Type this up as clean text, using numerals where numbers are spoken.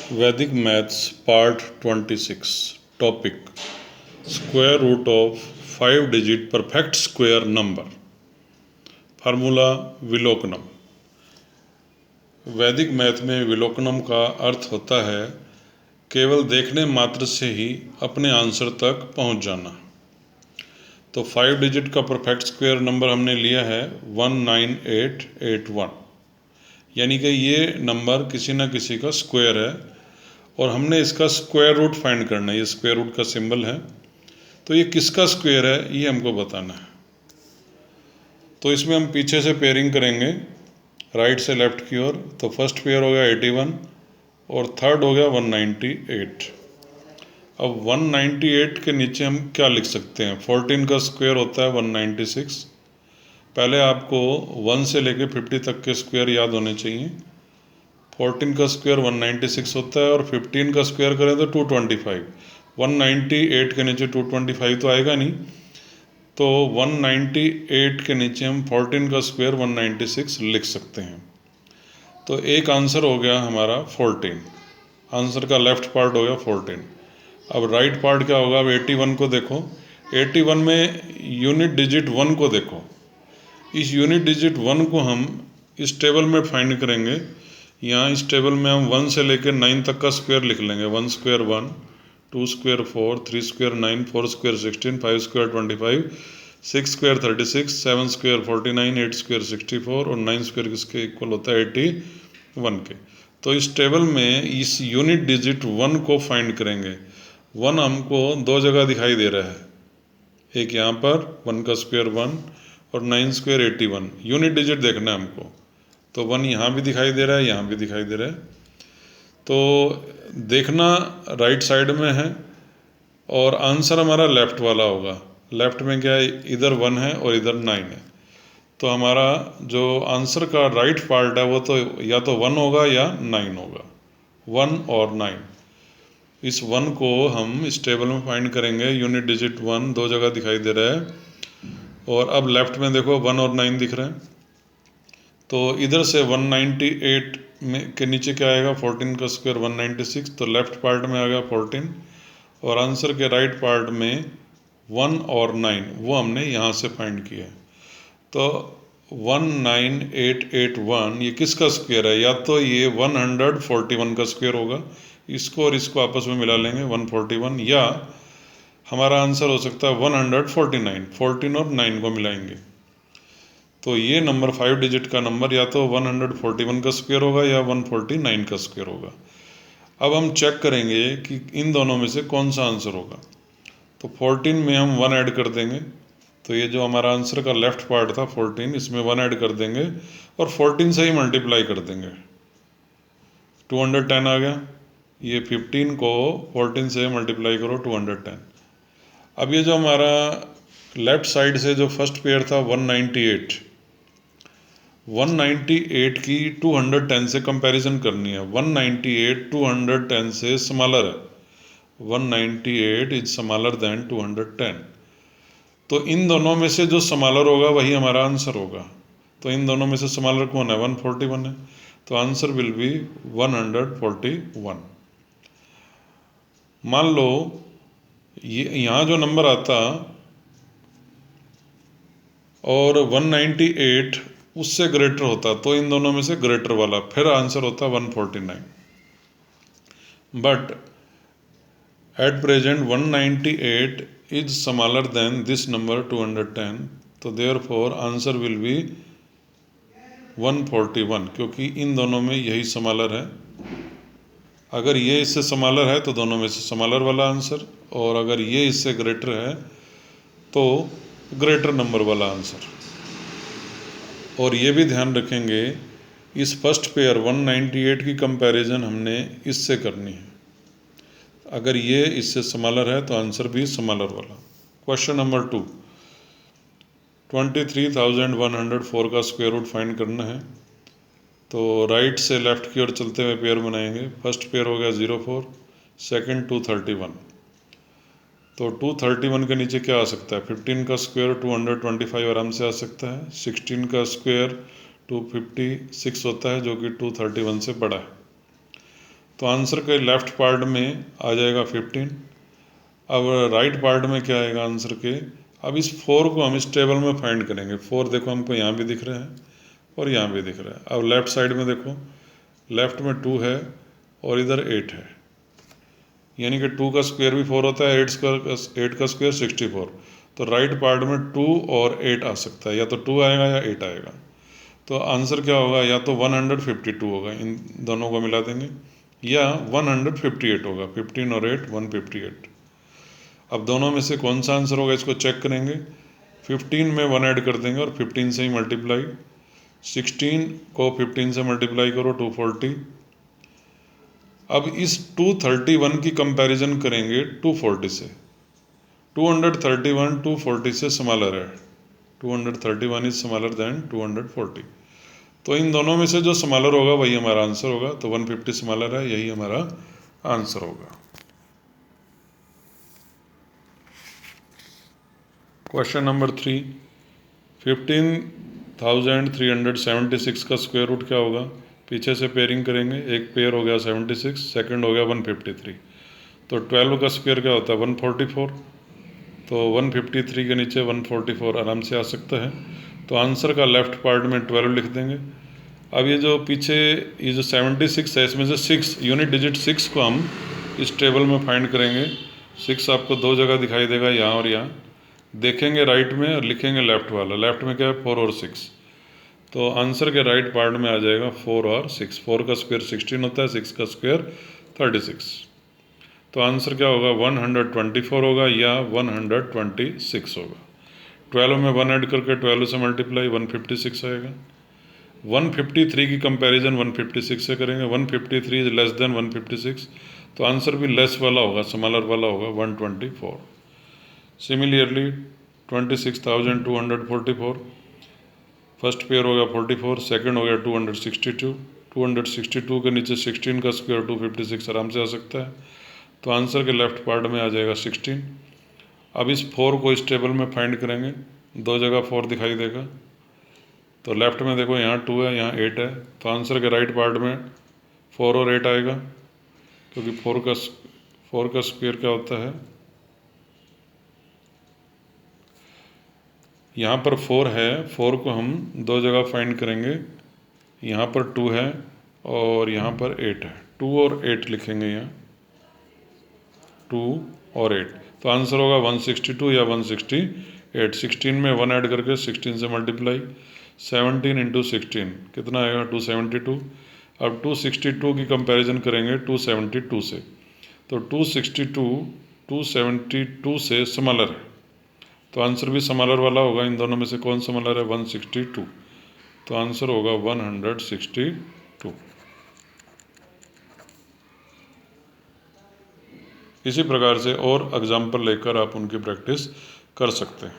वैदिक maths part 26 topic square root of 5 digit perfect square number. Formula विलोकनम। Vedic math में विलोकनम का अर्थ होता है केवल देखने मात्र से ही अपने आंसर तक पहुंच जाना। तो 5 डिजिट का परफेक्ट स्क्वायर नंबर हमने लिया है 19881, यानी कि ये नंबर किसी न किसी का स्क्वायर है और हमने इसका स्क्वायर रूट फाइंड करना है। ये स्क्वायर रूट का सिंबल है, तो ये किसका स्क्वायर है ये हमको बताना है। तो इसमें हम पीछे से पेयरिंग करेंगे राइट से लेफ्ट की ओर। तो फर्स्ट पेयर हो गया 81 और थर्ड हो गया 198। अब 198 के नीचे हम क्या लिख सकते हैं? 14 का स्क्वायर होता है 196। पहले आपको 1 से लेके 50 तक के स्क्वायर याद होने चाहिए। 14 का स्क्वायर 196 होता है और 15 का स्क्वायर करें तो 225। 198 के नीचे 225 तो आएगा नहीं, तो 198 के नीचे हम 14 का स्क्वायर 196 लिख सकते हैं। तो एक आंसर हो गया हमारा 14। आंसर का लेफ्ट पार्ट हो गया 14। अब राइट पार्ट क्या होगा? अब 81 को देखो। 81 में यूनिट डिजिट 1 को देखो। इस यूनिट डिजिट 1 को हम इस टेबल में फाइंड करेंगे। यहाँ इस टेबल में हम 1 से लेकर 9 तक का स्क्वायर लिख लेंगे। 1 square 1, 2 square 4, 3 square 9, 4 square 16, 5 square 25, 6 square 36, 7 square 49, 8 square 64 और 9 स्क्वायर किसके इक्वल होता है? 81 के। तो इस टेबल में इस यूनिट डिजिट 1 को फाइंड करेंगे। 1 हमको दो जगह दिखाई दे रहा है, एक यहाँ पर 1 का स्क्वायर 1 और 9 स्क्वायर 81। यूनिट डिजिट देखना है हमको, तो 1 यहाँ भी दिखाई दे रहा है, यहाँ भी दिखाई दे रहा है। तो देखना राइट साइड में है और आंसर हमारा लेफ्ट वाला होगा। लेफ्ट में क्या है? इधर 1 है और इधर 9 है। तो हमारा जो आंसर का राइट पार्ट है वो तो या तो 1 होगा या 9 होगा। 1 और 9, इस 1 को हम इस टेबल में फाइंड करेंगे। यूनिट डिजिट 1 दो जगह दिखाई दे रहा है और अब लेफ्ट में देखो 1 और 9 दिख रहे हैं। तो इधर से 198 में के नीचे क्या आएगा? 14 का स्क्वायर 196। तो लेफ्ट पार्ट में आ गया 14 और आंसर के राइट पार्ट में 1 और 9 वो हमने यहाँ से फाइंड किया। तो 19881 ये किसका स्क्वायर है? या तो ये 141 का स्क्वायर होगा, इसको और इसको आपस में मिला लेंगे 141, या हमारा आंसर हो सकता है 149, 14 और 9 को मिलाएंगे। तो ये नंबर 5 डिजिट का नंबर या तो 141 का स्क्वायर होगा या 149 का स्क्वायर होगा। अब हम चेक करेंगे कि इन दोनों में से कौन सा आंसर होगा। तो 14 में हम 1 ऐड कर देंगे, तो ये जो हमारा आंसर का लेफ्ट पार्ट था 14, इसमें 1 ऐड कर देंगे और 14 से ही मल्टीप्लाई कर देंगे। 210 आ गया। ये 15 को 14 से मल्टीप्लाई करो 210। अब ये जो हमारा लेफ्ट साइड से जो फर्स्ट पेयर था 198 की 210 से कंपैरिजन करनी है। 198 210 से स्मॉलर है। 198 इज स्मॉलर देन 210। तो इन दोनों में से जो स्मॉलर होगा वही हमारा आंसर होगा। तो इन दोनों में से स्मॉलर कौन है? 141 है। तो आंसर विल बी 141। मान लो ये यहाँ जो नंबर आता और 198 उससे ग्रेटर होता, तो इन दोनों में से ग्रेटर वाला, फिर आंसर होता 149। But at present 198 is smaller than this number 210, तो देयरफॉर आंसर विल बी 141, क्योंकि इन दोनों में यही स्मॉलर है। अगर ये इससे स्मॉलर है तो दोनों में से स्मॉलर वाला आंसर, और अगर ये इससे ग्रेटर है तो ग्रेटर नंबर वाला आंसर। और ये भी ध्यान रखेंगे इस फर्स्ट पेयर 198 की कंपैरिजन हमने इससे करनी है। अगर ये इससे स्मॉलर है तो आंसर भी स्मॉलर वाला। क्वेश्चन नंबर 2, 23,104 का स्क्वायर रूट फाइंड करना है। तो राइट से लेफ्ट की ओर चलते हुए पेयर बनाएंगे। फर्स्ट पेयर हो गया 04, सेकंड 231। तो 231 के नीचे क्या आ सकता है? 15 का स्क्वायर 225 आराम से आ सकता है। 16 का स्क्वायर 256 होता है, जो कि 231 से बड़ा है। तो आंसर के लेफ्ट पार्ट में आ जाएगा 15। अब राइट पार्ट में क्या आएगा आंसर के? अब इस 4 को हम इस टेबल में फाइंड करेंगे। 4 देखो हमको यहाँ भी दिख रहा है और यहाँ भी दिख रहा है। अब लेफ्ट साइड में देखो, लेफ्ट में 2 है और इधर 8 है, यानी कि 2 का स्क्वायर भी 4 होता है, 8 का स्क्वायर 64। तो राइट पार्ट में 2 और 8 आ सकता है, या तो 2 आएगा या 8 आएगा। तो आंसर क्या होगा? या तो 152 होगा, इन दोनों को मिला देंगे, या 158 होगा। 15 और 8 158। अब दोनों में से कौन सा आंसर होगा इसको चेक करेंगे। 15 में 1 ऐड कर देंगे और 15 से ही मल्टीप्लाई। 16 को 15 से मल्टीप्लाई करो 240। अब इस 231 की कंपैरिजन करेंगे 240 से। 231 240 से स्मॉलर है। 231 इज स्मॉलर देन 240। तो इन दोनों में से जो स्मॉलर होगा वही हमारा आंसर होगा। तो 150 स्मॉलर है, यही हमारा आंसर होगा। क्वेश्चन नंबर 3, 15,376 का स्क्वायर रूट क्या होगा? पीछे से पेयरिंग करेंगे। एक पेयर हो गया 76, सेकंड हो गया 153। तो 12 का स्क्वायर क्या होता है? 144। तो 153 के नीचे 144 आराम से आ सकता है। तो आंसर का लेफ्ट पार्ट में 12 लिख देंगे। अब ये जो पीछे ये जो 76 है, इसमें से 6 यूनिट डिजिट 6 को हम इस टेबल में फाइंड करेंगे। 6 आपको दो जगह दिखाई देगा, यहाँ और यहाँ। देखेंगे राइट में और लिखेंगे लेफ्ट वाला। लेफ्ट में क्या है? 4 और 6। तो आंसर के राइट पार्ट में आ जाएगा 4 और 6। 4 का स्क्वायर 16 होता है, 6 का स्क्वायर 36। तो आंसर क्या होगा? 124 होगा या 126 होगा। 12 में 1 ऐड करके 12 से मल्टीप्लाई 156 आएगा। 153 की कंपैरिजन 156 से करेंगे। 153 इज लेस देन 156, तो आंसर भी लेस वाला होगा, स्मॉलर वाला होगा, 124। सिमिलरली 26,244, फर्स्ट पेयर हो गया 44, सेकंड हो गया 262। 262 के नीचे 16 का स्क्वायर 256 आराम से आ सकता है। तो आंसर के लेफ्ट पार्ट में आ जाएगा 16। अब इस 4 को इस टेबल में फाइंड करेंगे। दो जगह 4 दिखाई देगा। तो लेफ्ट में देखो, यहाँ 2 है, यहाँ 8 है। तो आंसर के राइट पार्ट में 4 और 8 आएगा, क्योंकि 4 का स्क्वायर क्या होता है? यहाँ पर 4 है, 4 को हम दो जगह फाइंड करेंगे। यहाँ पर 2 है और यहाँ पर 8 है। 2 और 8 लिखेंगे यहाँ, 2 और 8। तो आंसर होगा 162 या 168। 16 में 1 ऐड करके 16 से मल्टीप्लाई। 17 इंटू 16 कितना आएगा? 272। अब 262 की कंपैरिजन करेंगे 272 से। तो 262 272 से स्मॉलर है, तो आंसर भी स्मॉलर वाला होगा। इन दोनों में से कौन स्मॉलर है? 162। तो आंसर होगा 162। इसी प्रकार से और एग्जाम्पल लेकर आप उनकी प्रैक्टिस कर सकते हैं।